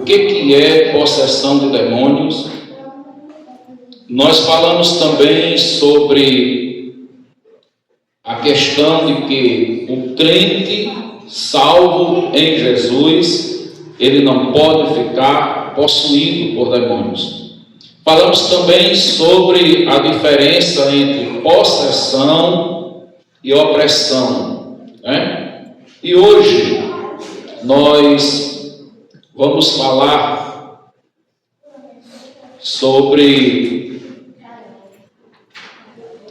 que é possessão de demônios. Nós falamos também sobre a questão de que o crente salvo em Jesus, ele não pode ficar possuído por demônios. Falamos também sobre a diferença entre possessão e opressão, né? E hoje nós vamos falar sobre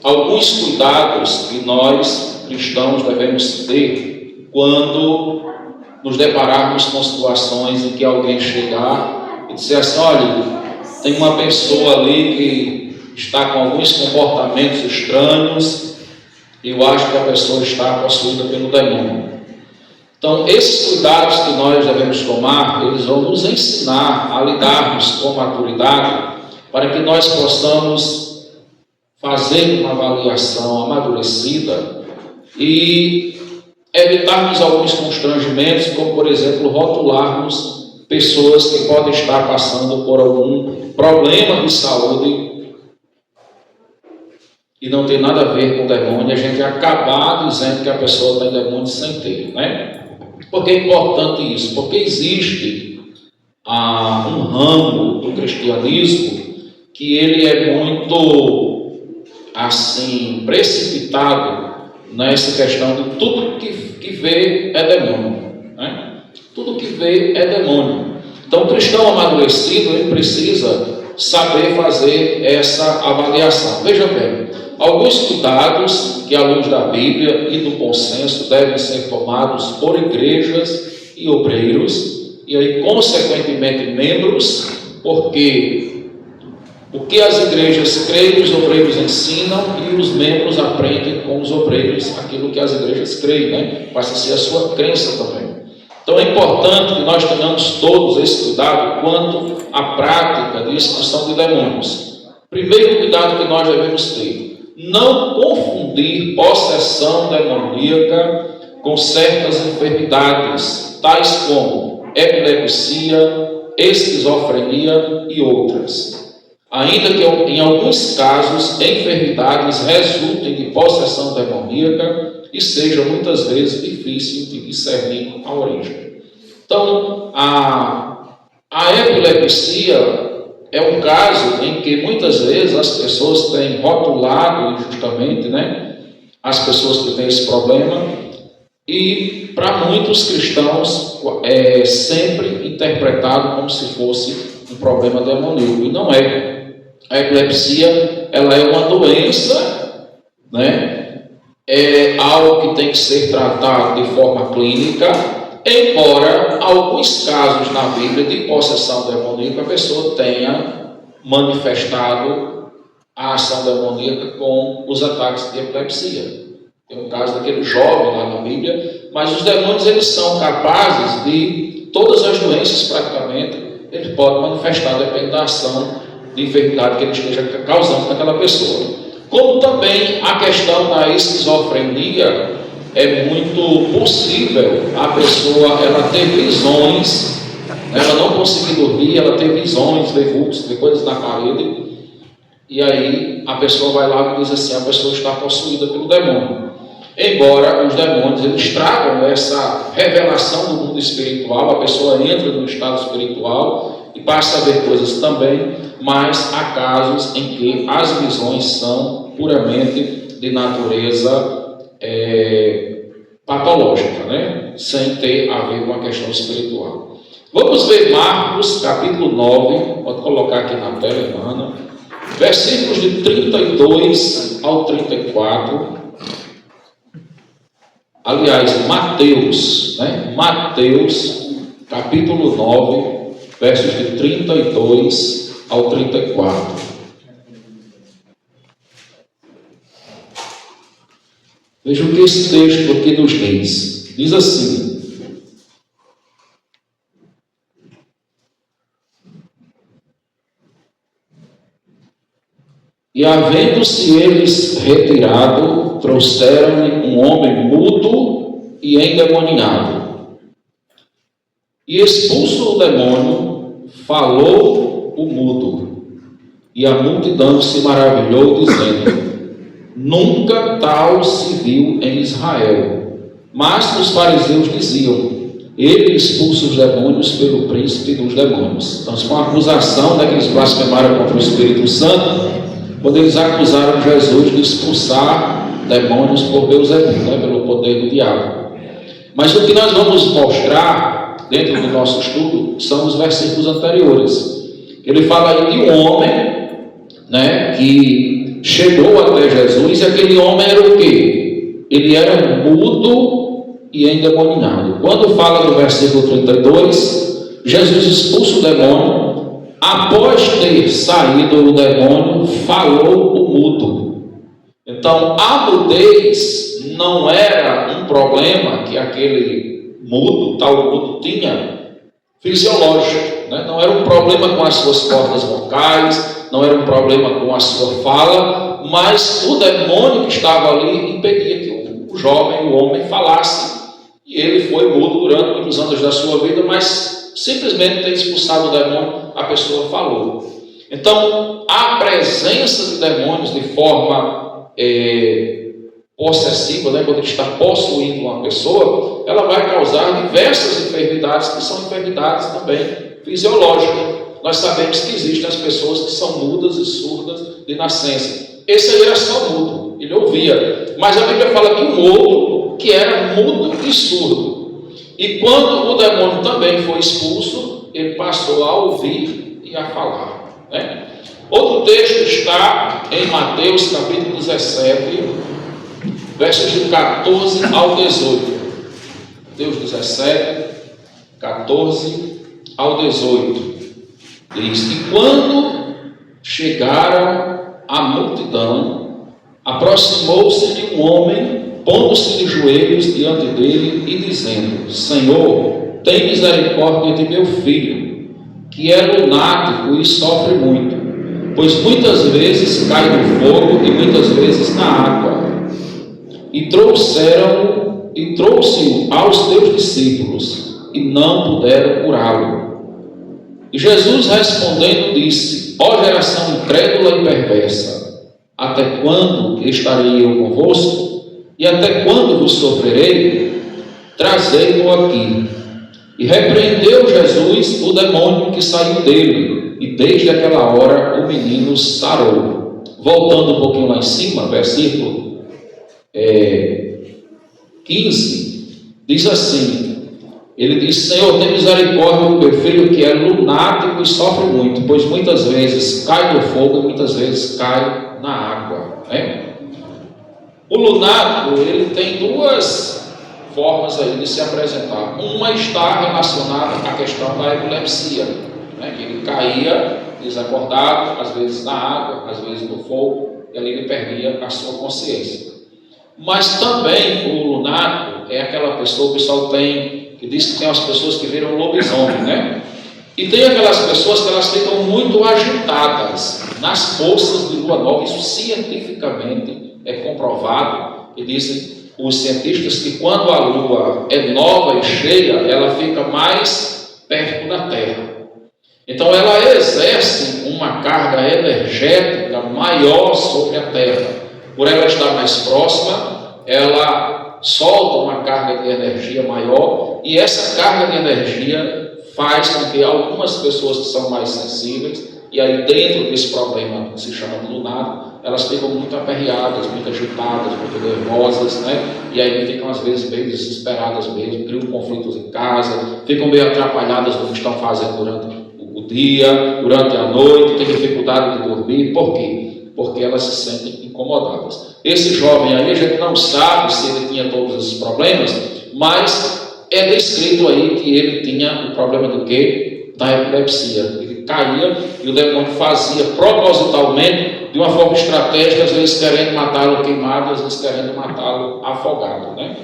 alguns cuidados que nós cristãos devemos ter quando nos depararmos com situações em que alguém chegar e disser assim: olha, tem uma pessoa ali que está com alguns comportamentos estranhos e eu acho que a pessoa está possuída pelo demônio. Então, esses cuidados que nós devemos tomar, eles vão nos ensinar a lidarmos com maturidade para que nós possamos fazer uma avaliação amadurecida e evitarmos alguns constrangimentos, como, por exemplo, rotularmos pessoas que podem estar passando por algum problema de saúde e não tem nada a ver com demônio, a gente acabar dizendo que a pessoa tem demônio sem ter, né? Por que é importante isso? Porque existe um ramo do cristianismo que ele é muito, assim, precipitado nessa questão de tudo que vê é demônio, né? Tudo que vê é demônio. Então, o cristão amadurecido, ele precisa saber fazer essa avaliação. Veja bem, alguns cuidados que, à luz da Bíblia e do bom senso, devem ser tomados por igrejas e obreiros, e aí, consequentemente, membros, porque o que as igrejas creem, os obreiros ensinam, e os membros aprendem com os obreiros aquilo que as igrejas creem, né? Passa a ser a sua crença também. Então, é importante que nós tenhamos todos esse cuidado quanto à prática de expulsão de demônios. Primeiro cuidado que nós devemos ter: não confundir possessão demoníaca com certas enfermidades, tais como epilepsia, esquizofrenia e outras. Ainda que em alguns casos enfermidades resultem de possessão demoníaca e seja muitas vezes difícil de discernir a origem. Então, a epilepsia é um caso em que muitas vezes as pessoas têm rotulado injustamente, né, as pessoas que têm esse problema, e para muitos cristãos é sempre interpretado como se fosse um problema demoníaco, e não é. A epilepsia, ela é uma doença, né? É algo que tem que ser tratado de forma clínica, embora alguns casos na Bíblia de possessão demoníaca a pessoa tenha manifestado a ação demoníaca com os ataques de epilepsia. Tem um caso daquele jovem lá na Bíblia, mas os demônios, eles são capazes de todas as doenças praticamente, eles podem manifestar dependendo da ação de enfermidade que ele esteja causando naquela pessoa. Como também a questão da esquizofrenia, é muito possível a pessoa ela ter visões, ela não conseguir dormir, ela ter visões, ver vultos, ver coisas na parede, e aí a pessoa vai lá e diz assim: a pessoa está possuída pelo demônio. Embora os demônios eles tragam essa revelação do mundo espiritual, a pessoa entra no estado espiritual e passa a ver coisas também, mas há casos em que as visões são puramente de natureza patológica, né? Sem ter a ver com a questão espiritual. Vamos ver Marcos capítulo 9, pode colocar aqui na tela, irmã, versículos de 32 ao 34. Aliás, Mateus, né? Mateus capítulo 9, versos de 32 ao 34. Veja o que esse texto aqui nos diz. Diz assim: e havendo-se eles retirado, trouxeram-lhe um homem mudo e endemoniado. E expulso o demônio, falou o mudo, e a multidão se maravilhou, dizendo: nunca tal se viu em Israel. Mas os fariseus diziam: ele expulsa os demônios pelo príncipe dos demônios. Então, isso foi uma acusação, né, que eles blasfemaram contra o Espírito Santo, quando eles acusaram Jesus de expulsar demônios por Beelzebub, né, pelo poder do diabo. Mas o que nós vamos mostrar dentro do nosso estudo são os versículos anteriores. Ele fala aí de um homem, né, que chegou até Jesus, e aquele homem era o quê? Ele era mudo e endemoniado. Quando fala no versículo 32, Jesus expulsa o demônio. Após ter saído o demônio, falou o mudo. Então, a mudez não era um problema que aquele mudo, tal mudo, tinha fisiológico, né? Não era um problema com as suas cordas vocais, não era um problema com a sua fala, mas o demônio que estava ali impedia que o jovem, o homem, falasse. E ele foi mudo durante muitos anos da sua vida, mas simplesmente ter expulsado o demônio, a pessoa falou. Então, a presença de demônios de forma possessiva, né, quando ele está possuindo uma pessoa, ela vai causar diversas enfermidades, que são enfermidades também fisiológicas. Nós sabemos que existem as pessoas que são mudas e surdas de nascença. Esse aí era só mudo, ele ouvia. Mas a Bíblia fala de um outro que era mudo e surdo. E quando o demônio também foi expulso, ele passou a ouvir e a falar, né? Outro texto está em Mateus capítulo 17, versos de 14 ao 18. Mateus 17, 14 ao 18. Diz que quando chegaram a multidão, aproximou-se de um homem, pondo-se de joelhos diante dele e dizendo: Senhor, tem misericórdia de meu filho, que é lunático e sofre muito, pois muitas vezes cai no fogo e muitas vezes na água. E trouxe-o aos teus discípulos, e não puderam curá-lo. E Jesus respondendo disse: ó geração incrédula e perversa, até quando estarei eu convosco? E até quando vos sofrerei? Trazei-mo aqui. E repreendeu Jesus o demônio que saiu dele, e desde aquela hora o menino sarou. Voltando um pouquinho lá em cima, versículo 15, diz assim: ele diz: Senhor, tem misericórdia do meu filho, que é lunático e sofre muito, pois muitas vezes cai no fogo e muitas vezes cai na água, né? O lunático, ele tem duas formas aí de se apresentar. Uma está relacionada à questão da epilepsia, né? Que ele caía desacordado, às vezes na água, às vezes no fogo, e ali ele perdia a sua consciência. Mas também o lunático é aquela pessoa, o pessoal que diz que tem as pessoas que viram lobisomem, né? E tem aquelas pessoas que elas ficam muito agitadas nas forças de lua nova. Isso cientificamente é comprovado. E dizem os cientistas que quando a lua é nova e cheia, ela fica mais perto da Terra. Então ela exerce uma carga energética maior sobre a Terra. Por ela estar mais próxima, ela solta uma carga de energia maior, e essa carga de energia faz com que algumas pessoas que são mais sensíveis, e aí dentro desse problema que se chama de lunático, elas ficam muito aperreadas, muito agitadas, muito nervosas, né? E aí ficam às vezes meio desesperadas mesmo, criam conflitos em casa, ficam meio atrapalhadas no que estão fazendo durante o dia, durante a noite, têm dificuldade de dormir. Por quê? Porque elas se sentem incomodadas. Esse jovem aí, a gente não sabe se ele tinha todos esses problemas, mas é descrito aí que ele tinha o problema do quê? Da epilepsia. Ele caía e o demônio fazia propositalmente, de uma forma estratégica, às vezes querendo matá-lo queimado, às vezes querendo matá-lo afogado, né?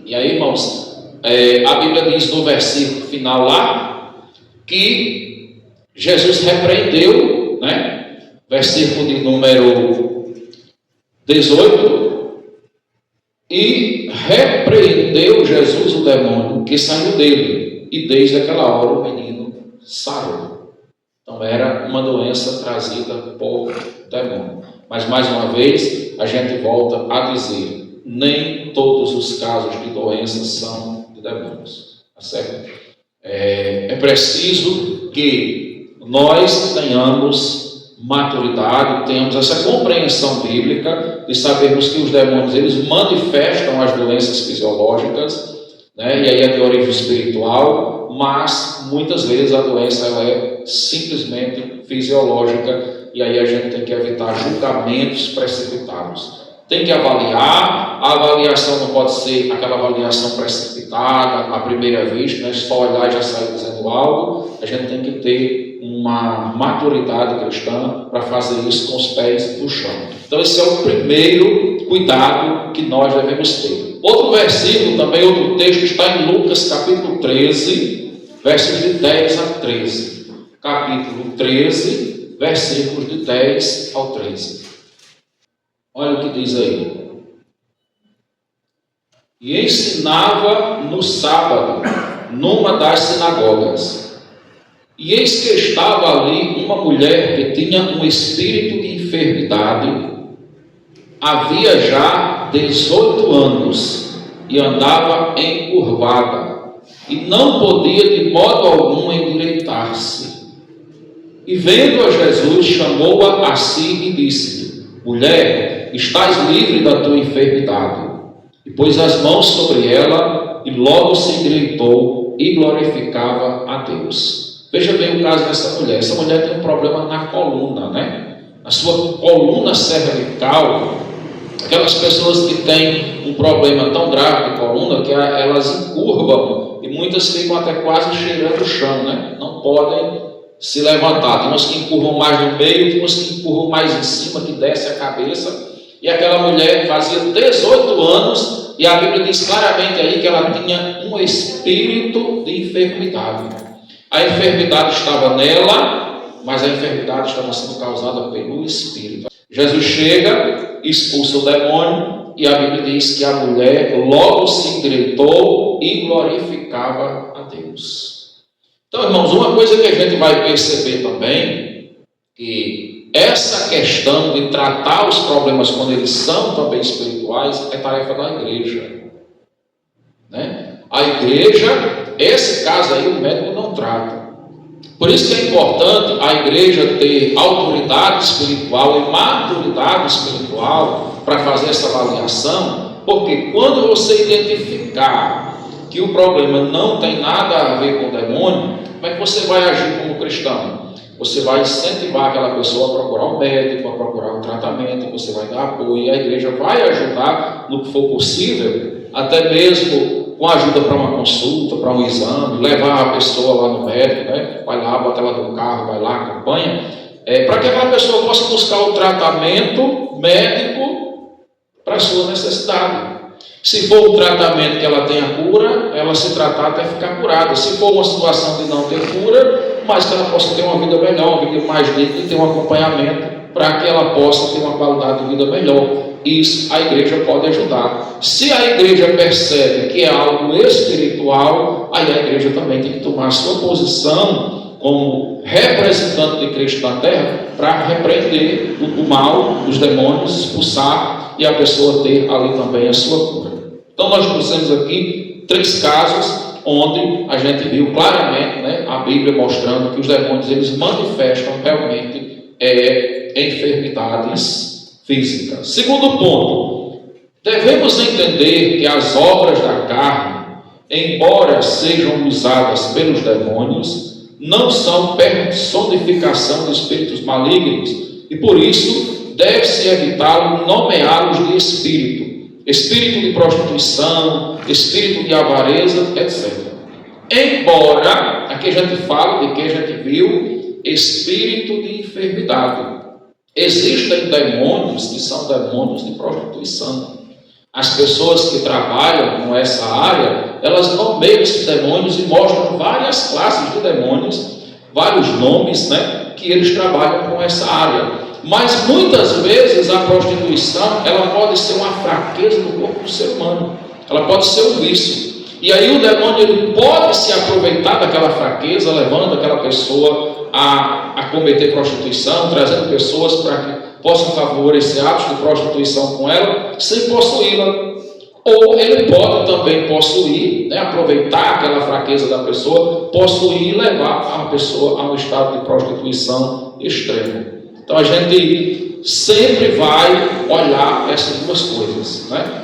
E aí, irmãos, a Bíblia diz no versículo final lá, que Jesus repreendeu, né? Versículo de número 18, e repreendeu Jesus o demônio que saiu dele, e desde aquela hora o menino sarou. Então era uma doença trazida por demônio. Mas mais uma vez a gente volta a dizer, nem todos os casos de doenças são de demônios, tá certo? É preciso que nós tenhamos maturidade, tenhamos essa compreensão bíblica de sabermos que os demônios eles manifestam as doenças fisiológicas, né? E aí é de origem espiritual, mas muitas vezes a doença ela é simplesmente fisiológica, e aí a gente tem que evitar julgamentos precipitados. Tem que avaliar, a avaliação não pode ser aquela avaliação precipitada à primeira vista, né? Só olhar e já sair dizendo algo. A gente tem que ter uma maturidade cristã para fazer isso com os pés no chão. Então esse é o primeiro cuidado que nós devemos ter. Outro versículo também, outro texto, está em Lucas capítulo 13, versos de 10 a 13. Capítulo 13, versículos de 10 ao 13. Olha o que diz aí. E ensinava no sábado, numa das sinagogas. E eis que estava ali uma mulher que tinha um espírito de enfermidade, havia já 18 anos, e andava encurvada, e não podia de modo algum endireitar-se. E vendo a Jesus, chamou-a a si e disse: mulher, estás livre da tua enfermidade. E pôs as mãos sobre ela, e logo se endireitou e glorificava a Deus. Veja bem o caso dessa mulher. Essa mulher tem um problema na coluna, né? A sua coluna cervical, aquelas pessoas que têm um problema tão grave de coluna que elas encurvam, e muitas ficam até quase cheirando o chão, né? Não podem se levantar. Tem umas que empurram mais no meio, tem umas que empurram mais em cima, que desce a cabeça. E aquela mulher fazia 18 anos, e a Bíblia diz claramente aí que ela tinha um espírito de enfermidade. A enfermidade estava nela, mas a enfermidade estava sendo causada pelo espírito. Jesus chega, expulsa o demônio, e a Bíblia diz que a mulher logo se endireitou e glorificava a Deus. Então, irmãos, uma coisa que a gente vai perceber também, que essa questão de tratar os problemas quando eles são também espirituais, é tarefa da igreja, né? A igreja, esse caso aí, o médico não trata. Por isso que é importante a igreja ter autoridade espiritual e maturidade espiritual para fazer essa avaliação, porque quando você identificar que o problema não tem nada a ver com o demônio, como é que você vai agir como cristão? Você vai incentivar aquela pessoa a procurar um médico, a procurar um tratamento, você vai dar apoio, e a igreja vai ajudar no que for possível, até mesmo com ajuda para uma consulta, para um exame, levar a pessoa lá no médico, né? Vai lá, bota ela no carro, vai lá, acompanha, para que aquela pessoa possa buscar o tratamento médico para a sua necessidade. Se for um tratamento que ela tenha cura, ela se tratar até ficar curada. Se for uma situação de não ter cura, mas que ela possa ter uma vida melhor, uma vida mais digna e ter um acompanhamento para que ela possa ter uma qualidade de vida melhor. Isso a igreja pode ajudar. Se a igreja percebe que é algo espiritual, aí a igreja também tem que tomar a sua posição como representante de Cristo na terra para repreender o mal, os demônios, expulsar e a pessoa ter ali também a sua cura. Então nós trouxemos aqui 3 casos onde a gente viu claramente, né, a Bíblia mostrando que os demônios eles manifestam realmente enfermidades físicas. Segundo ponto, devemos entender que as obras da carne, embora sejam usadas pelos demônios, não são personificação de espíritos malignos, e por isso deve-se evitá-lo nomeá-los de espírito de prostituição, espírito de avareza, etc. Embora, aqui a gente fala de que a gente viu espírito de enfermidade. Existem demônios que são demônios de prostituição. As pessoas que trabalham com essa área, elas nomeiam esses demônios e mostram várias classes de demônios, vários nomes, né, que eles trabalham com essa área. Mas muitas vezes a prostituição, ela pode ser uma fraqueza do corpo do ser humano. Ela pode ser um vício. E aí o demônio ele pode se aproveitar daquela fraqueza, levando aquela pessoa a a cometer prostituição, trazendo pessoas para que possam favorecer atos de prostituição com ela, sem possuí-la. Ou ele pode também possuir, né, aproveitar aquela fraqueza da pessoa, possuir e levar a pessoa a um estado de prostituição extremo. Então a gente sempre vai olhar essas duas coisas, né?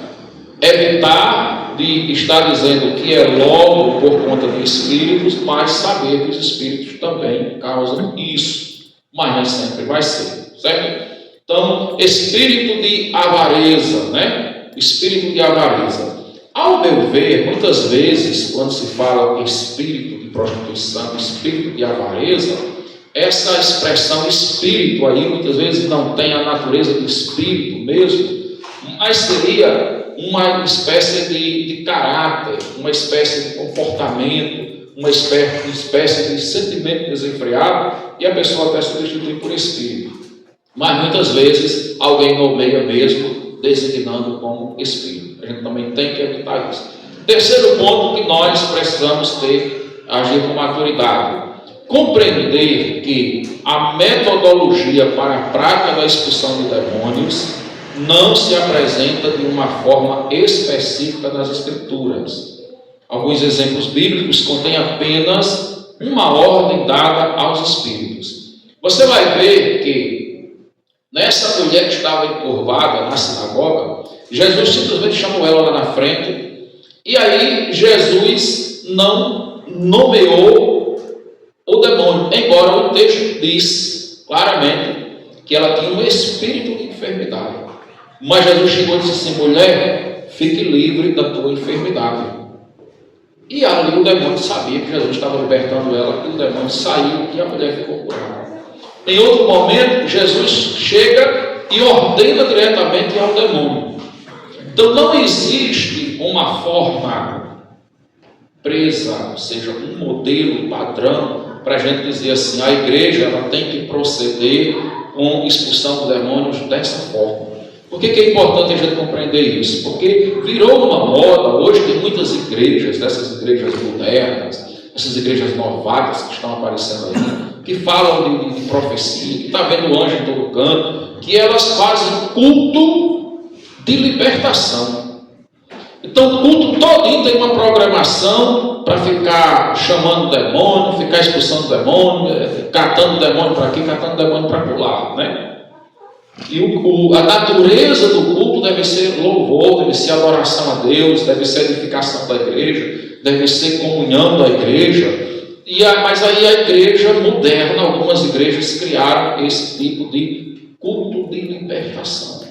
Evitar de estar dizendo que é logo por conta de espíritos, mas saber que os espíritos também causam isso, mas nem sempre vai ser, certo? Então, espírito de avareza, né? Espírito de avareza. Ao meu ver, muitas vezes, quando se fala espírito de prostituição, espírito de avareza, essa expressão espírito aí, muitas vezes não tem a natureza de espírito mesmo, mas seria uma espécie de caráter, uma espécie de comportamento, uma espécie de sentimento desenfreado, e a pessoa até substitui por espírito. Mas muitas vezes alguém nomeia mesmo, designando como espírito. A gente também tem que evitar isso. Terceiro ponto que nós precisamos agir com maturidade. Compreender que a metodologia para a prática da expulsão de demônios não se apresenta de uma forma específica nas Escrituras. Alguns exemplos bíblicos contêm apenas uma ordem dada aos espíritos. Você vai ver que nessa mulher que estava encurvada na sinagoga, Jesus simplesmente chamou ela lá na frente, e aí Jesus não nomeou o demônio, embora o texto diz claramente que ela tinha um espírito de enfermidade. Mas Jesus chegou e disse assim: mulher, fique livre da tua enfermidade. E ali o demônio sabia que Jesus estava libertando ela, e o demônio saiu e a mulher ficou curada. Em outro momento, Jesus chega e ordena diretamente ao demônio. Então não existe uma forma presa, ou seja, um modelo padrão para a gente dizer assim: a igreja ela tem que proceder com expulsão de demônios dessa forma. Por que é importante a gente compreender isso? Porque virou uma moda, hoje tem muitas igrejas, dessas igrejas modernas, essas igrejas novatas que estão aparecendo aí, que falam de profecia, que está vendo anjo em todo canto, que elas fazem culto de libertação. Então o culto todinho tem uma programação para ficar chamando o demônio, ficar expulsando o demônio, catando o demônio para aqui, catando o demônio para pular, né? E a natureza do culto deve ser louvor, deve ser adoração a Deus, deve ser edificação da igreja, deve ser comunhão da igreja. Mas aí a igreja moderna, algumas igrejas criaram esse tipo de culto de libertação.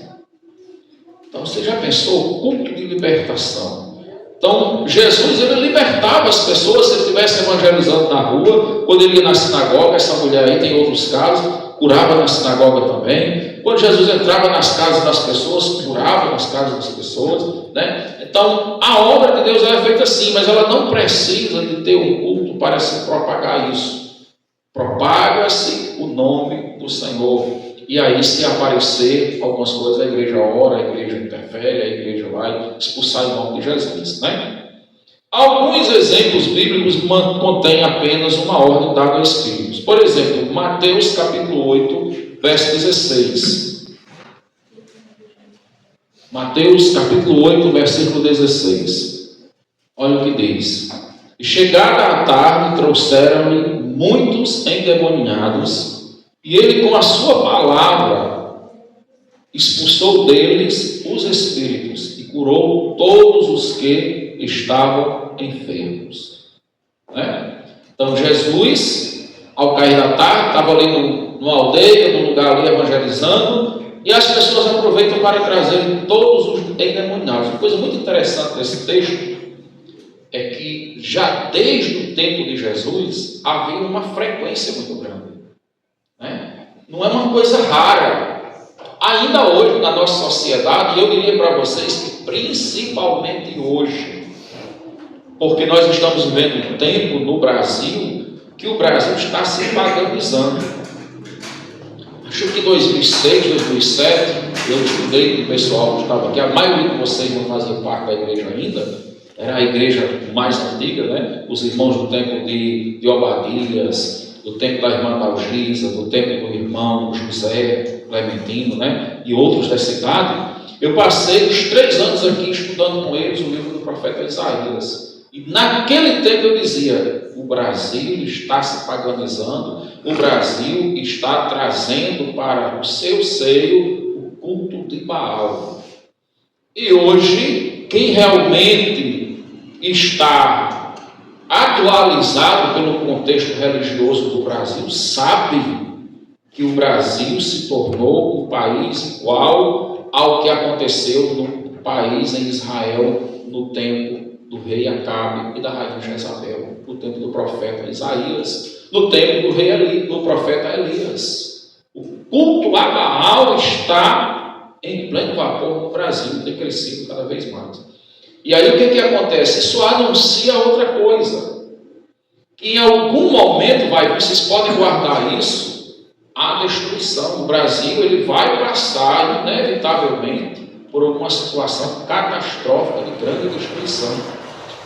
Então você já pensou? Culto de libertação. Então Jesus ele libertava as pessoas se ele estivesse evangelizando na rua, quando ele ia na sinagoga, essa mulher aí tem outros casos, curava na sinagoga também. Quando Jesus entrava nas casas das pessoas, curava nas casas das pessoas, né? Então a obra de Deus é feita assim, mas ela não precisa de ter um culto para se propagar isso. Propaga-se o nome do Senhor, e aí se aparecer algumas coisas, a igreja ora, a igreja interfere, a igreja vai expulsar em nome de Jesus, né? Alguns exemplos bíblicos contêm apenas uma ordem dada a espíritos. Por exemplo, Mateus capítulo 8, verso 16. Mateus capítulo 8, versículo 16. Olha o que diz: e chegada a tarde, trouxeram-lhe muitos endemoniados, e ele com a sua palavra expulsou deles os espíritos e curou todos os que estavam enfermos, né? Então Jesus, ao cair da tarde, estava ali numa aldeia, num lugar ali evangelizando, e as pessoas aproveitam para trazer todos os endemoniados. Uma coisa muito interessante desse texto é que já desde o tempo de Jesus havia uma frequência muito grande, né? Não é uma coisa rara. Ainda hoje na nossa sociedade, e eu diria para vocês que principalmente hoje, porque nós estamos vivendo um tempo no Brasil que o Brasil está se paganizando. Acho que em 2006, 2007, eu estudei com o pessoal que estava aqui, a maioria de vocês não fazia parte da igreja ainda, era a igreja mais antiga, né? Os irmãos do tempo de Obadias, do tempo da irmã Dalgisa, do tempo do irmão José Clementino, né? E outros da cidade, eu passei os 3 anos aqui estudando com eles o livro do profeta Isaías. E naquele tempo eu dizia: o Brasil está se paganizando, o Brasil está trazendo para o seu seio o culto de Baal. E hoje, quem realmente está atualizado pelo contexto religioso do Brasil sabe que o Brasil se tornou um país igual ao que aconteceu no país em Israel no tempo do rei Acabe e da rainha Jezabel, no tempo do profeta Isaías, no tempo do rei do profeta Elias. O culto a Baal está em pleno vapor no Brasil, tem crescido cada vez mais. E aí o que acontece? Isso anuncia outra coisa, que em algum momento vocês podem guardar isso, a destruição. O Brasil ele vai passar inevitavelmente por alguma situação catastrófica de grande destruição.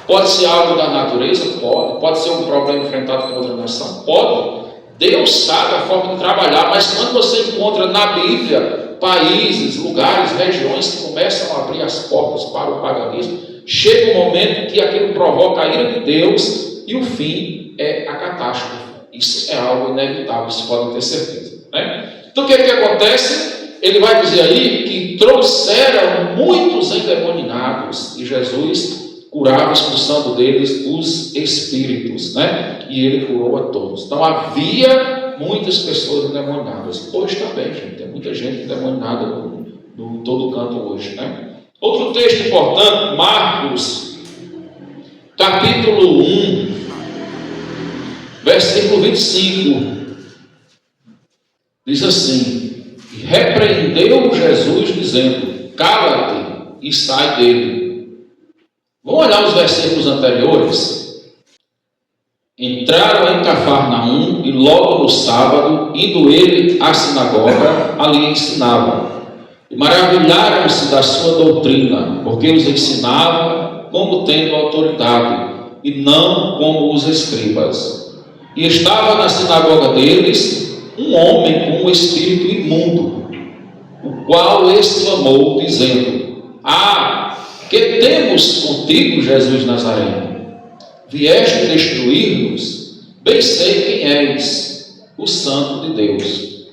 Pode ser algo da natureza? Pode ser um problema enfrentado com outra nação? Pode. Deus sabe a forma de trabalhar, mas quando você encontra na Bíblia países, lugares, regiões que começam a abrir as portas para o paganismo, chega um momento que aquilo provoca a ira de Deus e o fim é a catástrofe. Isso é algo inevitável, vocês podem ter certeza, né? Então o que acontece? Ele vai dizer aí que trouxeram muitos endemoniados e Jesus curava, expulsando deles os espíritos, né? E ele curou a todos. Então havia muitas pessoas endemoniadas. Hoje também, gente, tem muita gente endemoniada no todo canto hoje, né? Outro texto importante, Marcos, capítulo 1, versículo 25, diz assim: repreendeu Jesus dizendo: cala-te e sai dele. Vamos olhar os versículos anteriores. Entraram em Cafarnaum e logo no sábado, indo ele à sinagoga, ali ensinava. E maravilharam-se da sua doutrina, porque os ensinava como tendo autoridade, e não como os escribas. E estava na sinagoga deles um homem com um espírito imundo, o qual exclamou, dizendo: que temos contigo, Jesus Nazareno? Vieste destruir-nos? Bem sei quem és, o Santo de Deus.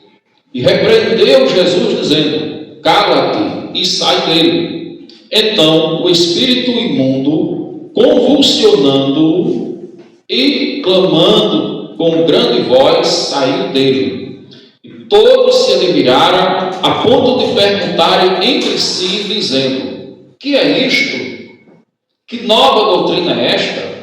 E repreendeu Jesus, dizendo: cala-te e sai dele. Então o espírito imundo, convulsionando-o e clamando com grande voz, saiu dele. E todos se admiraram, a ponto de perguntarem entre si, dizendo: que é isto? Que nova doutrina é esta?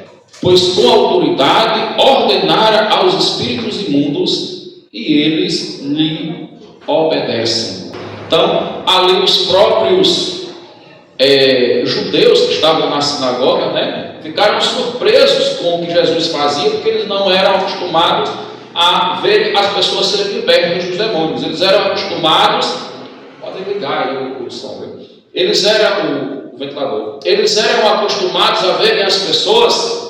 Pois com autoridade ordenara aos espíritos imundos e eles lhe obedecem. Então, ali os próprios judeus que estavam na sinagoga, né, ficaram surpresos com o que Jesus fazia, porque eles não eram acostumados a ver as pessoas serem libertas dos demônios. Eles eram acostumados, podem ligar aí o som, eles eram o ventilador. Eles eram acostumados a verem as pessoas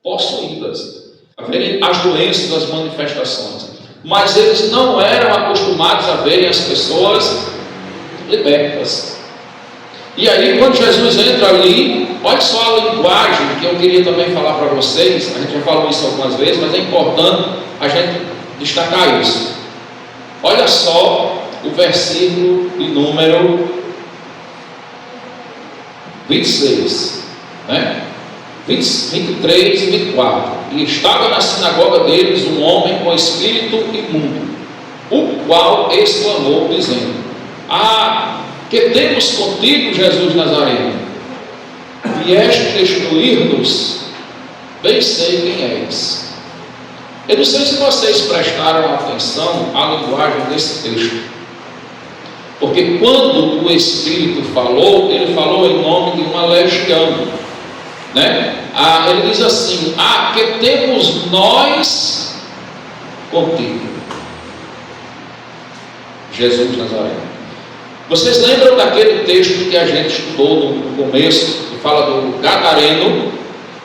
possuídas, a verem as doenças, as manifestações. Mas eles não eram acostumados a verem as pessoas libertas. E aí, quando Jesus entra ali, olha só a linguagem que eu queria também falar para vocês. A gente já falou isso algumas vezes, mas é importante a gente destacar isso. Olha só o versículo de número 26, né? 23 e 24. E estava na sinagoga deles um homem com espírito imundo, o qual exclamou, dizendo: que temos contigo, Jesus Nazareno? Vieste destruir-nos? Bem sei quem és. Eu não sei se vocês prestaram atenção à linguagem desse texto, porque quando o Espírito falou, ele falou em nome de uma legião, né? Ele diz assim: que temos nós contigo, Jesus Nazareno. Vocês lembram daquele texto que a gente estudou no começo, que fala do Gadareno,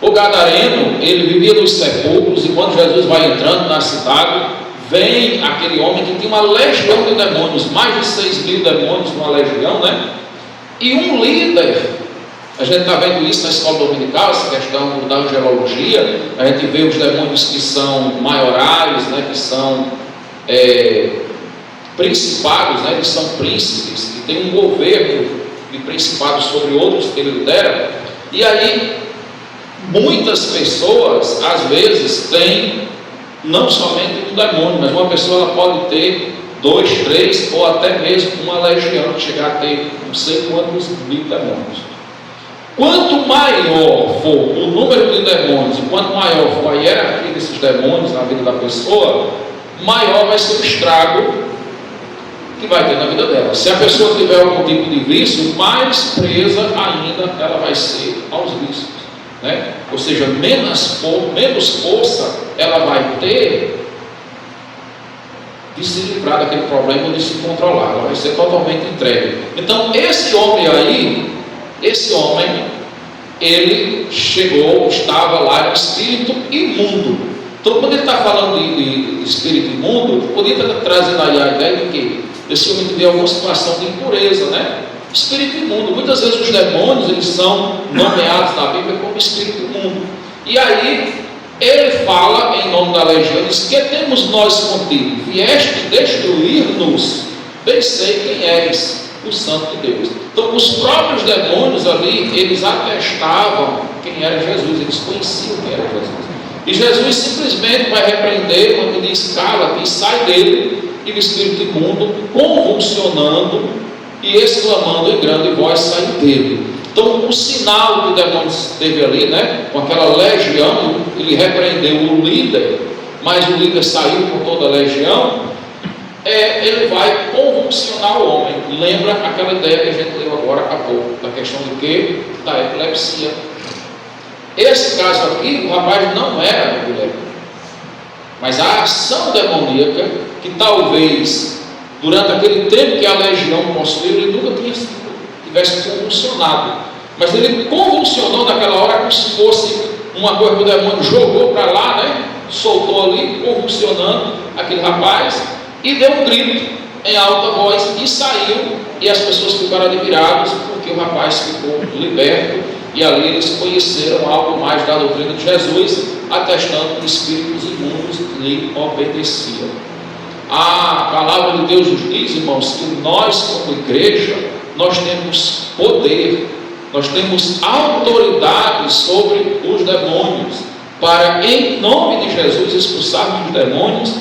O gadareno, ele vivia nos sepulcros, e quando Jesus vai entrando na cidade, vem aquele homem que tinha uma legião de demônios, mais de 6.000 demônios numa legião, né? E um líder, a gente está vendo isso na escola dominical, essa questão da angelologia, a gente vê os demônios que são maiorais, né? Que são principados, né? Que são príncipes, que tem um governo de principados sobre outros que ele lidera. E aí, muitas pessoas, às vezes, têm não somente um demônio, mas uma pessoa ela pode ter 2, 3 ou até mesmo uma legião, chegar a ter não sei quantos mil demônios. Quanto maior for o número de demônios, e quanto maior for a hierarquia desses demônios na vida da pessoa, maior vai ser o estrago que vai ter na vida dela. Se a pessoa tiver algum tipo de vício, mais presa ainda ela vai ser aos vícios, né? Ou seja, menos força ela vai ter de se livrar daquele problema ou de se controlar. Ela vai ser totalmente entregue. Então, esse homem, ele chegou, estava lá, espírito imundo. Então, quando ele está falando de espírito imundo, podia estar trazendo aí a ideia de que esse homem teve alguma situação de impureza, né? Espírito imundo. Muitas vezes os demônios, eles são nomeados na Bíblia como espírito imundo. E aí, ele fala em nome da legião, diz: que temos nós contigo? Vieste destruir-nos? Bem sei quem és, o Santo de Deus. Então, os próprios demônios ali, eles atestavam quem era Jesus, eles conheciam quem era Jesus. E Jesus simplesmente vai repreender quando diz: cala-te e sai dele. E o espírito imundo, convulsionando e exclamando em grande voz, sai dele. Então, o sinal que o demônio teve ali, né, com aquela legião, ele repreendeu o líder, mas o líder saiu com toda a legião. Ele vai convulsionar o homem. Lembra aquela ideia que a gente leu agora há pouco, da questão do quê? Da epilepsia. Esse caso aqui, o rapaz não era epilético, mas a ação demoníaca, que talvez durante aquele tempo que a legião possuiu, ele nunca tivesse convulsionado, mas ele convulsionou naquela hora como se fosse uma coisa que o demônio jogou para lá, né? Soltou ali, convulsionando aquele rapaz, e deu um grito em alta voz e saiu, e as pessoas ficaram admiradas porque o rapaz ficou liberto. E ali eles conheceram algo mais da doutrina de Jesus, atestando que espíritos imundos lhe obedeciam. A palavra de Deus nos diz, irmãos, que nós, como igreja, nós temos poder, nós temos autoridade sobre os demônios, para, em nome de Jesus, expulsarmos os demônios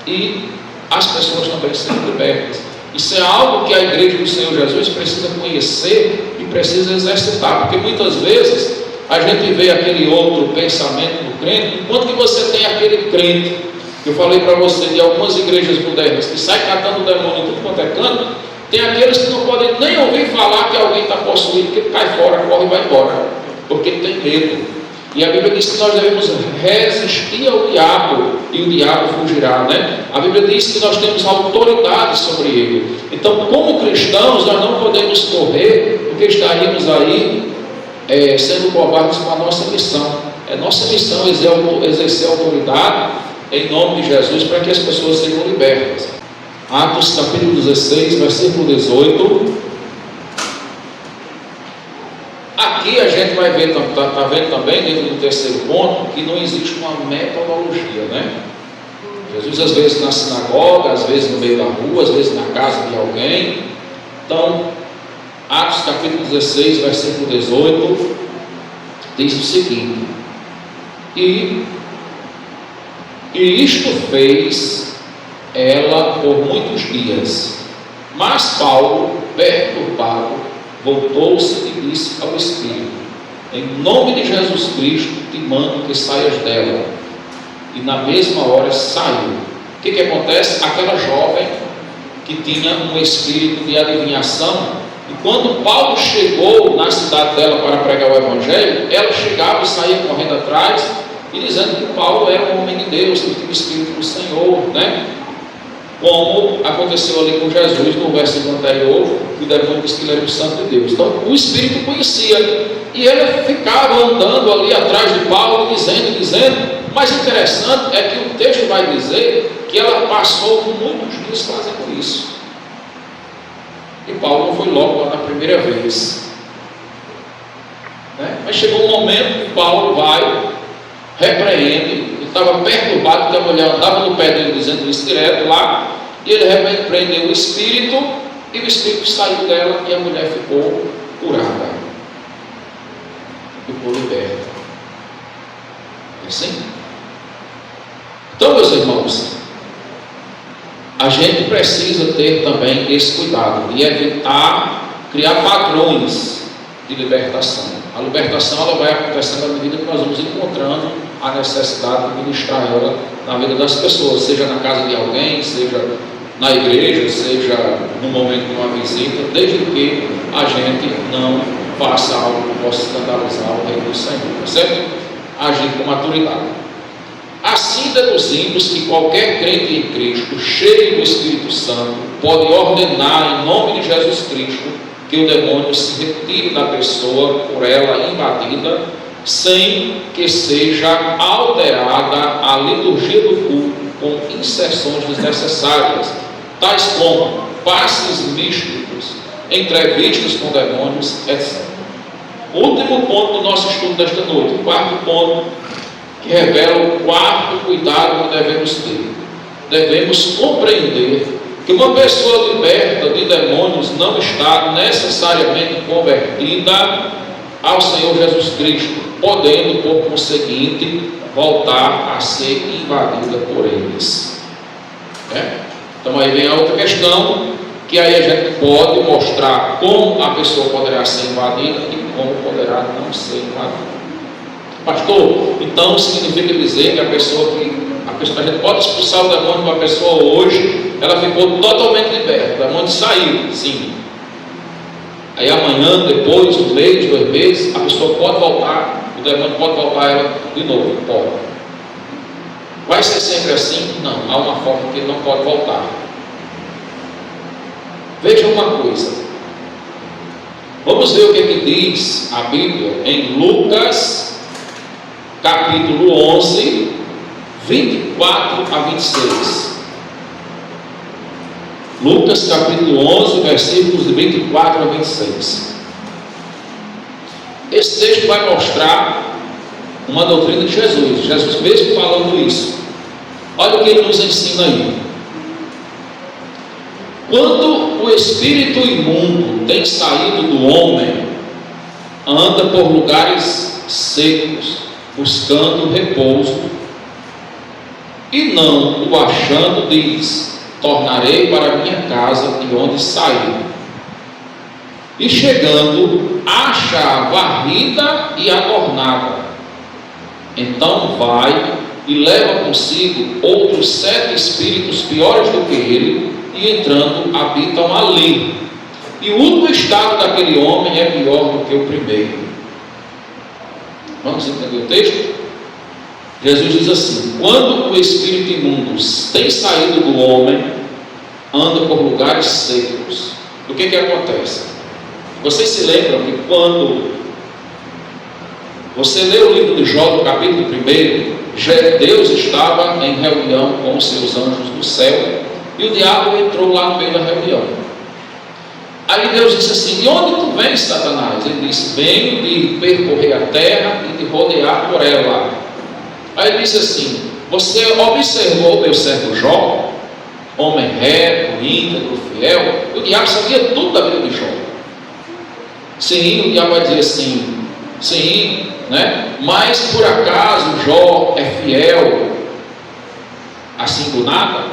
e as pessoas também serem libertas. Isso é algo que a igreja do Senhor Jesus precisa conhecer e precisa exercitar, porque muitas vezes a gente vê aquele outro pensamento do crente, enquanto que você tem aquele crente, que eu falei para você, de algumas igrejas modernas, que sai catando o demônio em tudo quanto é canto, tem aqueles que não podem nem ouvir falar que alguém está possuído, que ele cai fora, corre e vai embora, porque ele tem medo. E a Bíblia diz que nós devemos resistir ao diabo e o diabo fugirá, né? A Bíblia diz que nós temos autoridade sobre ele. Então, como cristãos, nós não podemos correr, porque estaríamos aí sendo covardes com a nossa missão. É nossa missão exercer autoridade em nome de Jesus para que as pessoas sejam libertas. Atos capítulo 16, versículo 18. Aqui a gente vai ver, está vendo também, dentro do terceiro ponto, que não existe uma metodologia, né? Jesus às vezes na sinagoga, às vezes no meio da rua, às vezes na casa de alguém. Então, Atos capítulo 16, versículo 18, diz o seguinte: E isto fez ela por muitos dias, mas Paulo, perturbado, voltou-se e disse ao Espírito: em nome de Jesus Cristo te mando que saias dela. E na mesma hora saiu. O que acontece? Aquela jovem que tinha um espírito de adivinhação, e quando Paulo chegou na cidade dela para pregar o Evangelho, ela chegava e saía correndo atrás e dizendo que Paulo era um homem de Deus, que tinha o Espírito do Senhor, né? Como aconteceu ali com Jesus no versículo anterior, e o demônio disse que ele era o santo de Deus. Então o espírito conhecia, e ele ficava andando ali atrás de Paulo, dizendo, mas interessante é que o texto vai dizer que ela passou muitos dias fazendo isso. E Paulo não foi logo lá na primeira vez, né? Mas chegou um momento que Paulo vai, repreende, ele estava perturbado, porque a mulher andava no pé dele dizendo isso direto lá, e ele repreendeu o espírito, e o espírito saiu dela, e a mulher ficou curada, ficou liberta. É assim? Então, meus irmãos, a gente precisa ter também esse cuidado de evitar criar padrões de libertação. A libertação ela vai acontecendo à medida que nós vamos encontrando a necessidade de ministrar ela na vida das pessoas, seja na casa de alguém, seja na igreja, seja no momento de uma visita, desde que a gente não faça algo que possa escandalizar o reino do Senhor, tá certo? Agir com maturidade. Assim deduzimos que qualquer crente em Cristo, cheio do Espírito Santo, pode ordenar em nome de Jesus Cristo que o demônio se retire da pessoa por ela invadida, sem que seja alterada a liturgia do culto com inserções desnecessárias, tais como passes místicos, entrevistas com demônios, etc. Último ponto do nosso estudo desta noite, o quarto ponto, que revela o quarto cuidado que devemos ter. Devemos compreender que uma pessoa liberta de demônios não está necessariamente convertida ao Senhor Jesus Cristo, podendo, por conseguinte, voltar a ser invadida por eles. Então aí vem a outra questão, que aí a gente pode mostrar como a pessoa poderá ser invadida e como poderá não ser invadida. Pastor, então significa dizer que a gente pode expulsar o demônio de uma pessoa hoje, ela ficou totalmente liberta, o demônio saiu, sim. Aí amanhã, depois, um mês, 2 meses, a pessoa pode voltar, o demônio pode voltar a ela de novo, pode. Vai ser sempre assim? Não, há uma forma que ele não pode voltar. Veja uma coisa, vamos ver o que diz a Bíblia em Lucas capítulo 11, 24 a 26. Lucas capítulo 11, versículos de 24 a 26. Esse texto vai mostrar uma doutrina de Jesus, Jesus mesmo falando isso. Olha o que ele nos ensina aí. Quando o espírito imundo tem saído do homem, anda por lugares secos, buscando repouso, e não o achando, diz: tornarei para minha casa de onde saí. E chegando, acha a varrida e adornada. Então vai e leva consigo outros 7 espíritos piores do que ele, e entrando habitam ali. E o último estado daquele homem é pior do que o primeiro. Vamos entender o texto? Jesus diz assim: quando o espírito imundo tem saído do homem, anda por lugares secos. O que acontece? Vocês se lembram que quando você lê o livro de Jó, no capítulo 1, Deus estava em reunião com os seus anjos do céu, e o diabo entrou lá no meio da reunião. Aí Deus disse assim: de onde tu vens, Satanás? Ele disse: venho de percorrer a terra e de rodear por ela. Aí ele disse assim: você observou meu servo Jó, homem reto, íntegro, fiel? O diabo sabia tudo da vida de Jó. Sim, o diabo vai dizer assim: sim, né? Mas por acaso Jó é fiel assim do nada?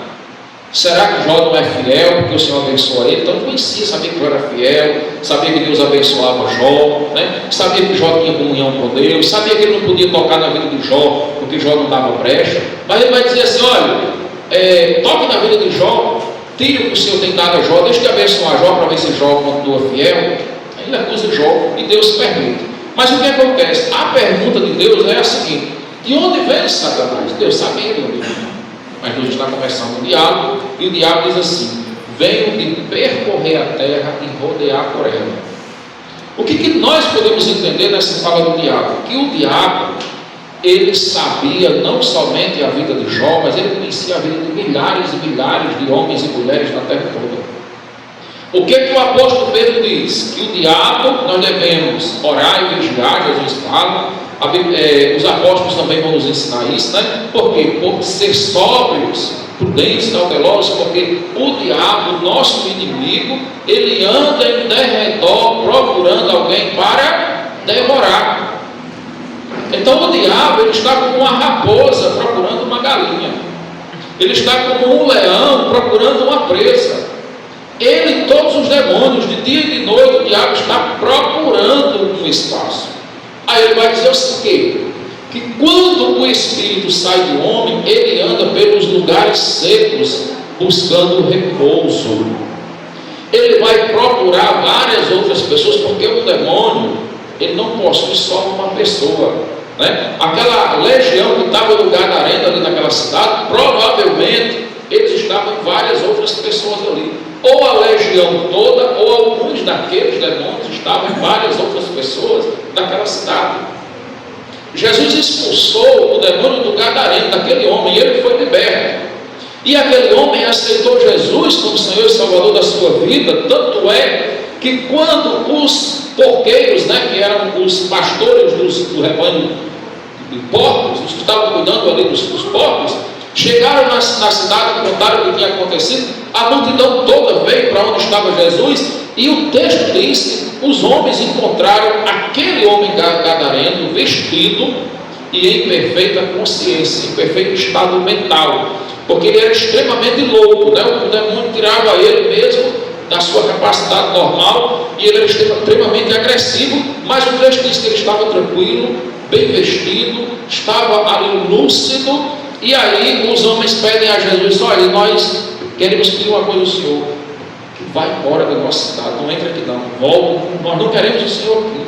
Será que Jó não é fiel porque o Senhor abençoa ele? Então ele conhecia, sabia que Jó era fiel, sabia que Deus abençoava Jó, né? Sabia que Jó tinha comunhão com Deus, sabia que ele não podia tocar na vida de Jó porque Jó não dava brecha. Mas ele vai dizer assim: olha, toque na vida de Jó, tire o que o Senhor tem dado a Jó, deixa de abençoar Jó para ver se Jó continua fiel. Aí ele acusa Jó e Deus permite. Mas o que acontece? A pergunta de Deus é a seguinte: de onde vem Satanás? Deus sabia de onde vem. Mas Deus está conversando com o diabo, e o diabo diz assim: venho de percorrer a terra e rodear por ela. O que nós podemos entender nessa fala do diabo? Que o diabo, ele sabia não somente a vida de Jó, mas ele conhecia a vida de milhares e milhares de homens e mulheres na terra toda. O que o apóstolo Pedro diz? Que o diabo, nós devemos orar e vigiar, Jesus fala, os apóstolos também vão nos ensinar isso, né? Por quê? Por ser sóbrios, prudentes, cautelosos, porque o diabo, nosso inimigo, ele anda em derredor procurando alguém para devorar. Então o diabo, ele está como uma raposa procurando uma galinha, ele está como um leão procurando uma presa. Ele e todos os demônios, de dia e de noite, o diabo está procurando um espaço. Aí ele vai dizer o seguinte: que quando o espírito sai do homem, ele anda pelos lugares secos, buscando repouso. Ele vai procurar várias outras pessoas, porque o demônio, ele não possui só uma pessoa, né? Aquela legião que estava no Gadareno, ali naquela cidade, provavelmente eles estavam em várias outras pessoas ali. Ou a legião toda, ou alguns daqueles demônios estavam em várias outras pessoas daquela cidade. Jesus expulsou o demônio do Gadareno, daquele homem, e ele foi liberto. E aquele homem aceitou Jesus como Senhor e Salvador da sua vida. Tanto é que quando os porqueiros, né, que eram os pastores do rebanho de porcos, os que estavam cuidando ali dos porcos, chegaram na cidade e contaram o que tinha acontecido, a multidão toda veio para onde estava Jesus, e o texto diz que os homens encontraram aquele homem gadareno vestido e em perfeita consciência, em perfeito estado mental, porque ele era extremamente louco, né? O demônio tirava ele mesmo da sua capacidade normal, e ele era extremamente agressivo, mas o texto diz que ele estava tranquilo, bem vestido, estava ali lúcido. E aí os homens pedem a Jesus: olha, nós queremos pedir uma coisa ao Senhor, que vai embora da nossa cidade, não entra aqui não, volta, nós não queremos o Senhor aqui.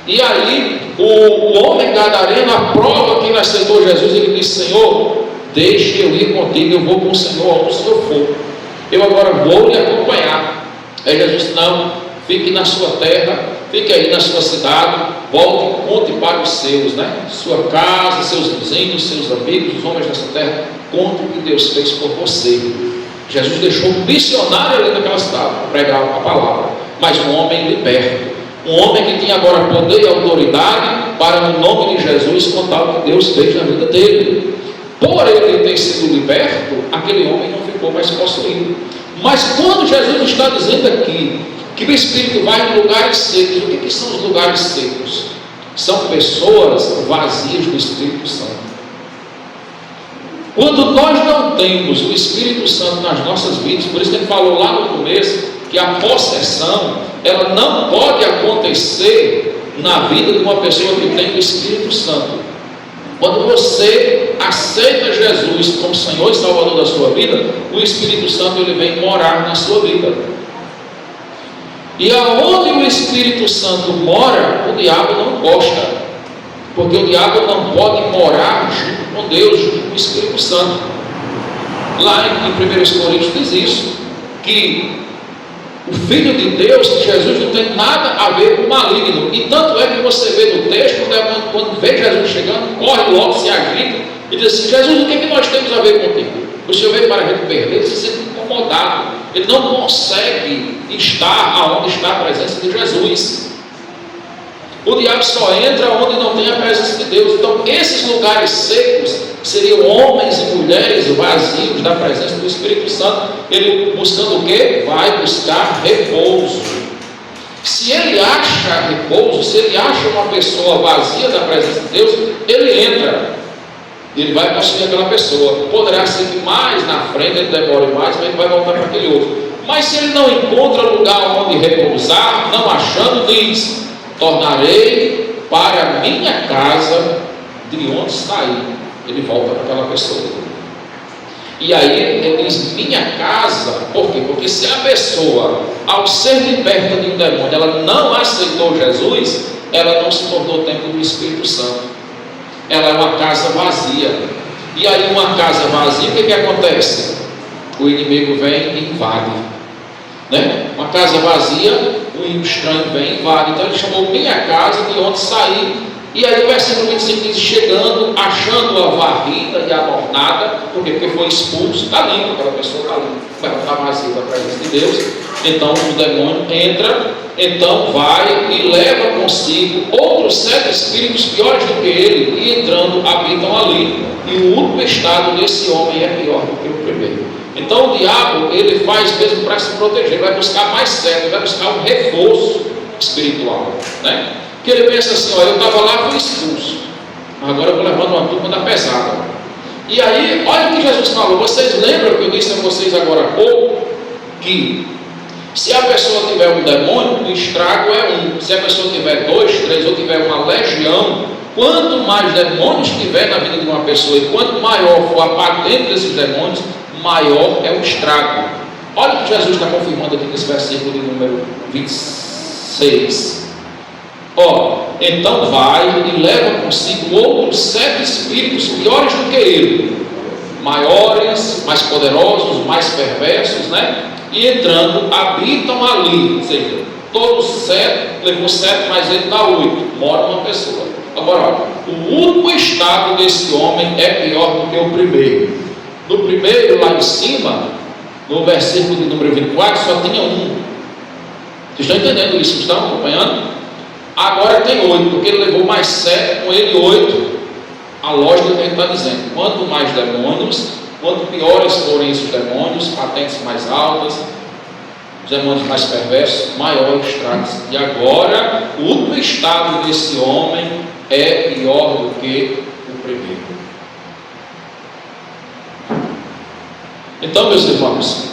E aí o homem gadareno aprova que ele aceitou Jesus, e ele diz: Senhor, deixe eu ir contigo, eu vou com o Senhor aonde o Senhor for, eu agora vou lhe acompanhar. Aí Jesus disse: não, fique na sua terra, fique aí na sua cidade, volte e conte para os seus, né? Sua casa, seus vizinhos, seus amigos, os homens dessa terra, conte o que Deus fez por você. Jesus deixou um missionário ali naquela cidade para pregar a palavra, mas um homem liberto, um homem que tinha agora poder e autoridade para, no nome de Jesus, contar o que Deus fez na vida dele. Por ele ter sido liberto, aquele homem não ficou mais possuído. Mas quando Jesus está dizendo aqui que o Espírito vai em lugares secos, o que são os lugares secos? São pessoas vazias do Espírito Santo. Quando nós não temos o Espírito Santo nas nossas vidas, por isso que ele falou lá no começo que a possessão, ela não pode acontecer na vida de uma pessoa que tem o Espírito Santo. Quando você aceita Jesus como Senhor e Salvador da sua vida, o Espírito Santo, ele vem morar na sua vida. E aonde o Espírito Santo mora, o diabo não gosta, porque o diabo não pode morar junto com Deus, junto com o Espírito Santo. Lá em 1 Coríntios diz isso, que o Filho de Deus, que Jesus, não tem nada a ver com o maligno. E tanto é que você vê no texto, quando vê Jesus chegando, corre logo, se agita e diz assim: Jesus, o que é que nós temos a ver contigo? O Senhor veio para a gente perder, ele se sente incomodado, ele não consegue estar aonde está a presença de Jesus. O diabo só entra onde não tem a presença de Deus. Então esses lugares secos seriam homens e mulheres vazios da presença do Espírito Santo. Ele buscando o quê? Vai buscar repouso. Se ele acha repouso, se ele acha uma pessoa vazia da presença de Deus, ele entra, ele vai possuir aquela pessoa. Poderá ser que mais na frente ele demore mais, mas ele vai voltar para aquele outro. Mas se ele não encontra lugar onde repousar, não achando, diz: tornarei para a minha casa de onde saí. Ele volta para aquela pessoa. E aí ele diz minha casa, por quê? Porque se a pessoa, ao ser liberta de um demônio, ela não aceitou Jesus, ela não se tornou templo do Espírito Santo. Ela é uma casa vazia. E aí uma casa vazia, o que acontece? O inimigo vem e invade. né? Uma casa vazia, um estranho vem e invade. Então ele chamou minha casa de onde saí. E aí o versículo 25 diz: chegando, achando-a varrida e adornada, porque foi expulso, está limpo, aquela pessoa está limpa, mas está vazia da presença de Deus. Então o demônio entra, então vai e leva consigo outros 7 espíritos piores do que ele, e entrando habitam ali. E o último estado desse homem é pior do que o primeiro. Então o diabo, ele faz mesmo para se proteger, vai buscar mais 7, vai buscar um reforço espiritual, né? Que ele pensa assim: olha, eu estava lá, fui expulso, agora eu vou levando uma turma da pesada. E aí, olha o que Jesus falou. Vocês lembram que eu disse a vocês agora há pouco, que se a pessoa tiver um demônio, o estrago é um. Se a pessoa tiver 2, 3 ou tiver uma legião, quanto mais demônios tiver na vida de uma pessoa e quanto maior for a patente desses demônios, maior é o estrago. Olha o que Jesus está confirmando aqui nesse versículo de número 26. Então vai e leva consigo outros 7 espíritos piores do que ele, maiores, mais poderosos, mais perversos, né? E entrando, habitam ali. Ou seja, todos 7, levou 7, mas ele dá 8, mora uma pessoa. Agora, olha, o último estado desse homem é pior do que o primeiro. No primeiro, lá em cima, no versículo de número 24, só tinha um. Vocês estão entendendo isso? Estão acompanhando? Agora tem 8, porque ele levou mais 7, com ele 8. A lógica que ele está dizendo: quanto mais demônios, quanto piores forem esses demônios, patentes mais altas, os demônios mais perversos, maior o estrago. E agora, o último estado desse homem é pior do que o primeiro. Então, meus irmãos,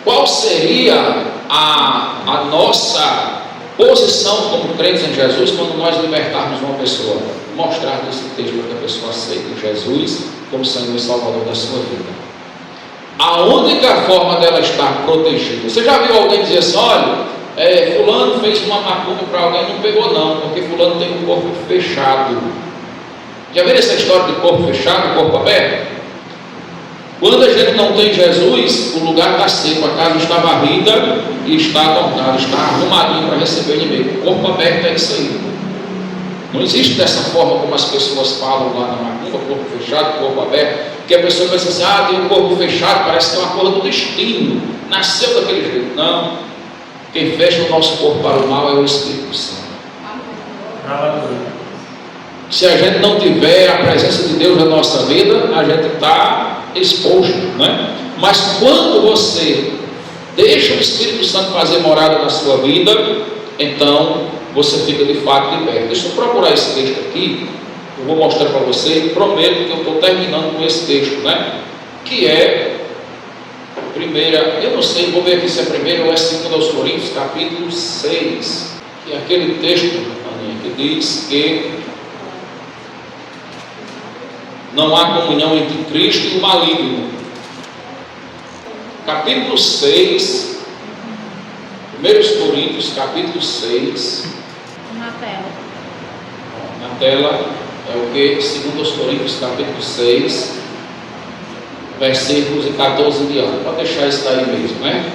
qual seria a nossa posição como crentes em Jesus quando nós libertarmos uma pessoa? Mostrar nesse texto que a pessoa aceita Jesus como Senhor e Salvador da sua vida. A única forma dela estar protegida. Você já viu alguém dizer assim: olha, fulano fez uma macumba para alguém, não pegou não, porque fulano tem um corpo fechado. Já viram essa história de corpo fechado, corpo aberto? Quando a gente não tem Jesus, o lugar está seco, a casa está varrida e está adornada, está arrumadinho para receber o inimigo. O corpo aberto é isso aí. Não existe dessa forma como as pessoas falam lá na macumba: corpo fechado, corpo aberto. Porque a pessoa pensa assim: tem um corpo fechado, parece que é uma coisa do destino, nasceu daquele jeito. Não. Quem fecha o nosso corpo para o mal é o Espírito Santo. Se a gente não tiver a presença de Deus na nossa vida, a gente está exposto, né? Mas quando você deixa o Espírito Santo fazer morada na sua vida, então você fica de fato liberto. Deixa eu procurar esse texto aqui, eu vou mostrar para você, e prometo que eu estou terminando com esse texto, né? Que é primeira, eu não sei, vou ver aqui se é primeira ou é segunda aos Coríntios, capítulo 6, que é aquele texto, Aninha, que diz que não há comunhão entre Cristo e o maligno. Capítulo 6, 1 Coríntios, capítulo 6. Na tela. Na tela é o que? 2 Coríntios, capítulo 6, versículos de 14 em diante. Pode deixar isso daí mesmo, né?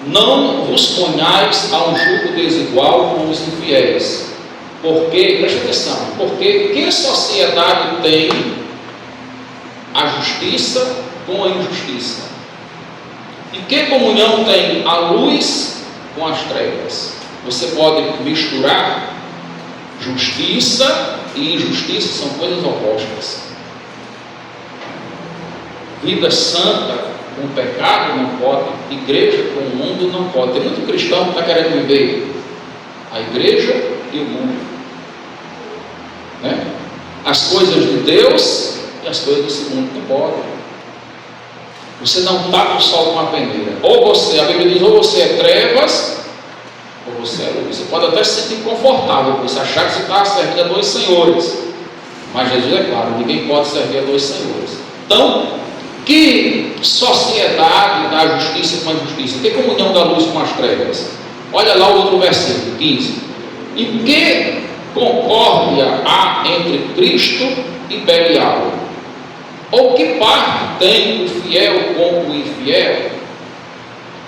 Não vos ponhais a um jugo desigual com os infiéis. Porque, presta atenção, porque que sociedade tem a justiça com a injustiça? E que comunhão tem a luz com as trevas? Você pode misturar justiça e injustiça, são coisas opostas. Vida santa com pecado não pode, igreja com o mundo não pode. Tem muito cristão que está querendo viver a igreja e o mundo, né? As coisas de Deus e as coisas desse mundo não podem. Você não está com o sol com a peneira. Ou você, a Bíblia diz, ou você é trevas, ou você é luz. Você pode até se sentir confortável com isso, achar que você está servindo a 2 senhores. Mas Jesus é claro, ninguém pode servir a 2 senhores. Então, que sociedade da justiça com a injustiça? Que comunhão da luz com as trevas? Olha lá o outro versículo, 15. E que concórdia há entre Cristo e Belial? Ou que parte tem o fiel com o infiel?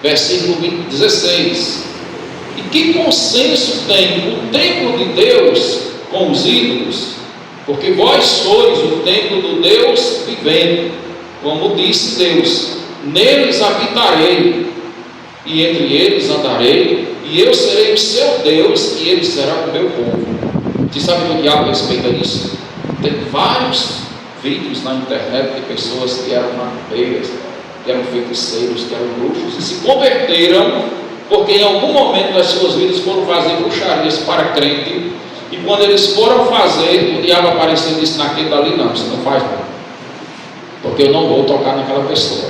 versículo 16. E que consenso tem o templo de Deus com os ídolos? Porque vós sois o templo do Deus vivente, como disse Deus: neles habitarei, e entre eles andarei, e eu serei o seu Deus, e ele será o meu povo. Você sabe do diabo respeita isso? Tem vários vídeos na internet de pessoas que eram macumbeiras, que eram feiticeiros, que eram bruxos, e se converteram, porque em algum momento das suas vidas foram fazer bruxarias para crente, e quando eles foram fazer, o diabo apareceu e disse: naquele dali não, você não faz não, porque eu não vou tocar naquela pessoa.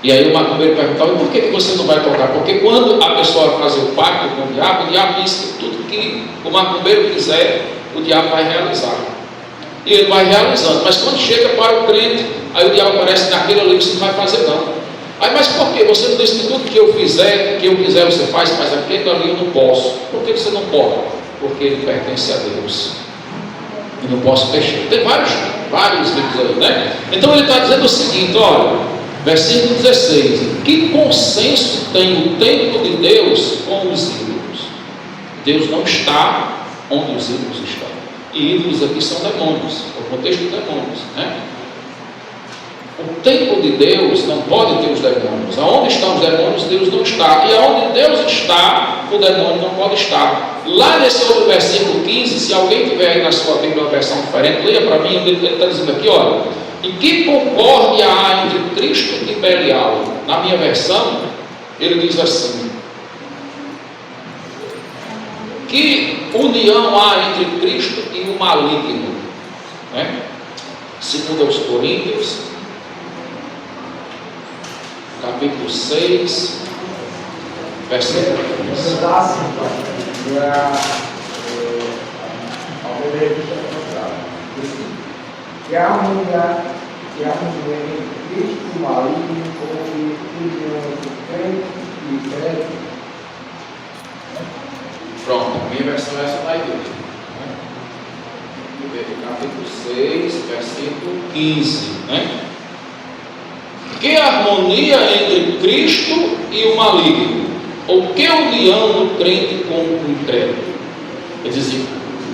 E aí o macumbeiro perguntava: e por que você não vai tocar? Porque quando a pessoa vai fazer o pacto com o diabo diz que tudo que o macumbeiro quiser, o diabo vai realizar. E ele vai realizando, mas quando chega para o crente, aí o diabo aparece: naquele ali você não vai fazer não. Aí, mas por que? Você não disse que tudo que eu quiser você faz, mas aquele ali eu não posso. Por que você não pode? Porque ele pertence a Deus. Eu não posso fechar. Tem vários livros aí, né? Então ele está dizendo o seguinte, olha, versículo 16: que consenso tem o templo de Deus com os ídolos? Deus não está onde os ídolos estão. E ídolos aqui são demônios, é o contexto de demônios, né? O templo de Deus não pode ter os demônios. Aonde estão os demônios, Deus não está. E aonde Deus está, o demônio não pode estar. Lá nesse outro versículo 15, se alguém tiver aí na sua Bíblia uma versão diferente, leia para mim. Ele está dizendo aqui, olha: em que concórdia há entre Cristo e Belial? Na minha versão, ele diz assim: que união há entre Cristo e o maligno, né? Segundo aos Coríntios, capítulo 6, versículo 15. Que a harmonia entre Cristo e o maligno, como união entre crente e crente. Pronto, a minha versão é essa daí. Capítulo 6, versículo 15, né? Que harmonia entre Cristo e o maligno? Ou que união do crente com o incrédulo? Ele diz assim: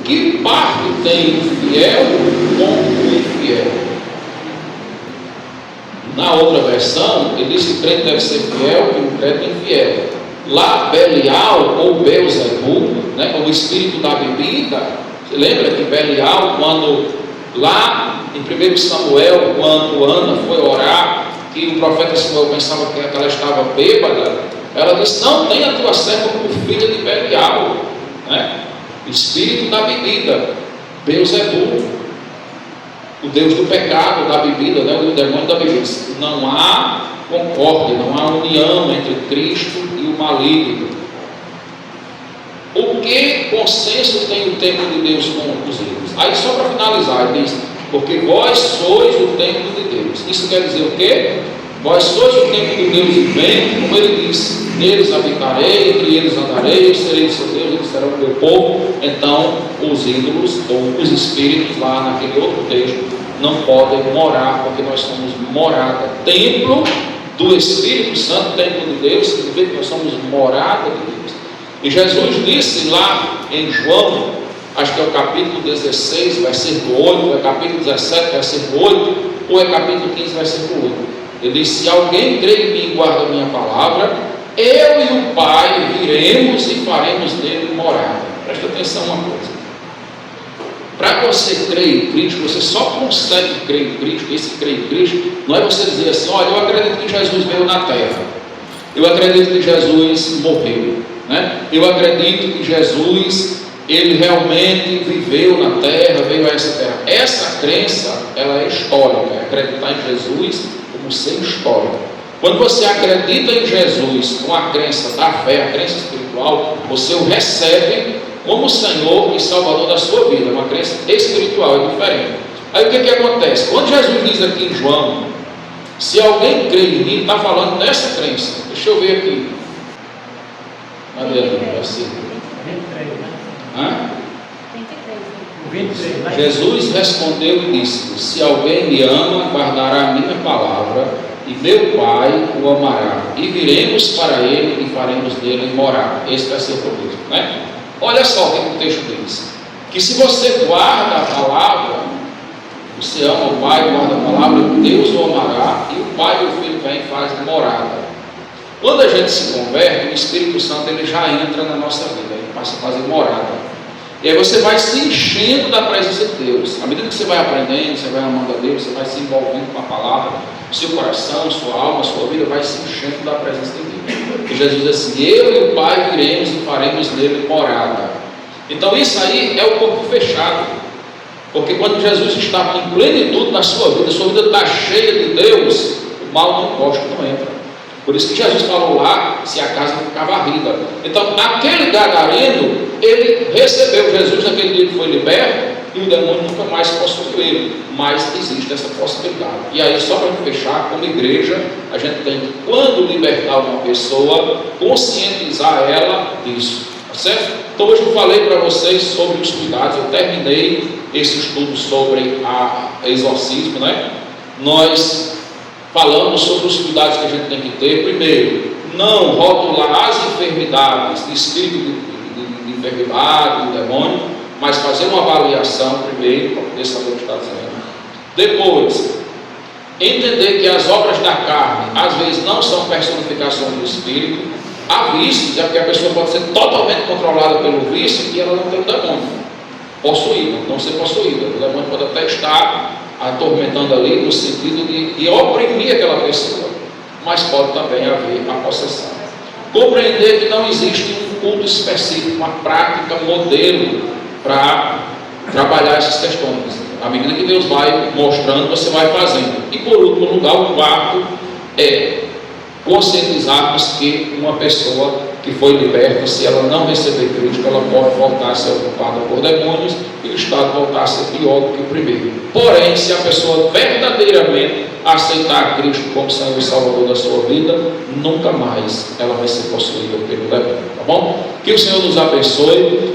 que parte tem o fiel com o infiel? Na outra versão, ele diz que o crente deve ser fiel e o incrédulo infiel. Lá, Belial ou Beelzebub, né, o espírito da bebida. Você lembra que Belial, quando lá em 1 Samuel, quando Ana foi orar, que o profeta Samuel pensava que ela estava bêbada, ela disse: não tenha a tua serva por filha de Belial, né? O espírito da bebida, Beelzebub, o deus do pecado, da bebida, né? O demônio da bebida. Não há concórdia, não há união entre Cristo e o maligno. O que consenso tem o templo de Deus com os ídolos? Aí só para finalizar, ele diz: porque vós sois o templo de Deus. Isso quer dizer o quê? Vós sois o templo de Deus vivente, como ele diz: neles habitarei, entre eles andarei, eu serei o seu Deus, eles serão o meu povo. Então os ídolos, ou os espíritos, lá naquele outro texto, não podem morar, porque nós somos morada, templo do Espírito Santo, templo de Deus, significa que nós somos morada de Deus. E Jesus disse lá em João, acho que é o capítulo 16, versículo 8, é capítulo 17, versículo 8, ou é capítulo 15, versículo 8. Ele disse: se alguém crê em mim e guarda a minha palavra, eu e o Pai viremos e faremos nele morada. Presta atenção uma coisa. Para você crer em Cristo, você só consegue crer em Cristo. Esse crer em Cristo não é você dizer assim: olha, eu acredito que Jesus veio na terra, eu acredito que Jesus morreu, né? Eu acredito que Jesus, ele realmente viveu na terra, veio a essa terra. Essa crença, ela é histórica. Acreditar em Jesus como ser histórico. Quando você acredita em Jesus com a crença da fé, a crença espiritual, você o recebe como Senhor e Salvador da sua vida. Uma crença espiritual, é diferente. Aí o que acontece? Quando Jesus diz aqui em João: se alguém crê em mim, está falando nessa crença. Deixa eu ver aqui. Cadê ali? Jesus respondeu e disse: se alguém me ama, guardará a minha palavra, e meu Pai o amará, e viremos para ele e faremos nele morar. Esse vai ser o propósito, né? Olha só o que o texto diz: que se você guarda a palavra, você ama o Pai, guarda a palavra, Deus o amará, e o Pai e o Filho vem e faz morada. Quando a gente se converte, o Espírito Santo ele já entra na nossa vida, ele passa a fazer morada. E aí você vai se enchendo da presença de Deus. À medida que você vai aprendendo, você vai amando a Deus, você vai se envolvendo com a palavra, seu coração, sua alma, sua vida vai se enchendo da presença de Deus. E Jesus diz assim: eu e o Pai viremos e faremos nele morada. Então isso aí é o corpo fechado. Porque quando Jesus está em plenitude na sua vida está cheia de Deus, o mal não encosta, não entra. Por isso que Jesus falou lá, se a casa ficar varrida. Então, aquele gadareno, ele recebeu Jesus naquele dia que foi liberto, e o demônio nunca mais possuiu ele. Mas existe essa possibilidade. E aí, só para fechar, como igreja, a gente tem que, quando libertar uma pessoa, conscientizar ela disso. Tá certo? Então, hoje eu falei para vocês sobre os cuidados. Eu terminei esse estudo sobre exorcismo, né? Nós falamos sobre os cuidados que a gente tem que ter. Primeiro, não rotular as enfermidades de espírito de enfermidade, de demônio, mas fazer uma avaliação primeiro para poder saber o que está dizendo. Depois, entender que as obras da carne às vezes não são personificações do espírito. Há vícios, é porque a pessoa pode ser totalmente controlada pelo vício e ela não tem o demônio possuída, não ser possuída. O demônio pode até estar atormentando ali no sentido de oprimir aquela pessoa, mas pode também haver a possessão. Compreender que não existe um culto específico, uma prática modelo para trabalhar essas questões. À medida que Deus vai mostrando, você vai fazendo. E por último lugar, o quarto é conscientizarmos que uma pessoa que foi liberta, se ela não receber Cristo, ela pode voltar a ser ocupada por demônios e o estado voltar a ser pior do que o primeiro. Porém, se a pessoa verdadeiramente aceitar Cristo como Senhor e Salvador da sua vida, nunca mais ela vai ser possuída pelo demônio, tá bom? Que o Senhor nos abençoe.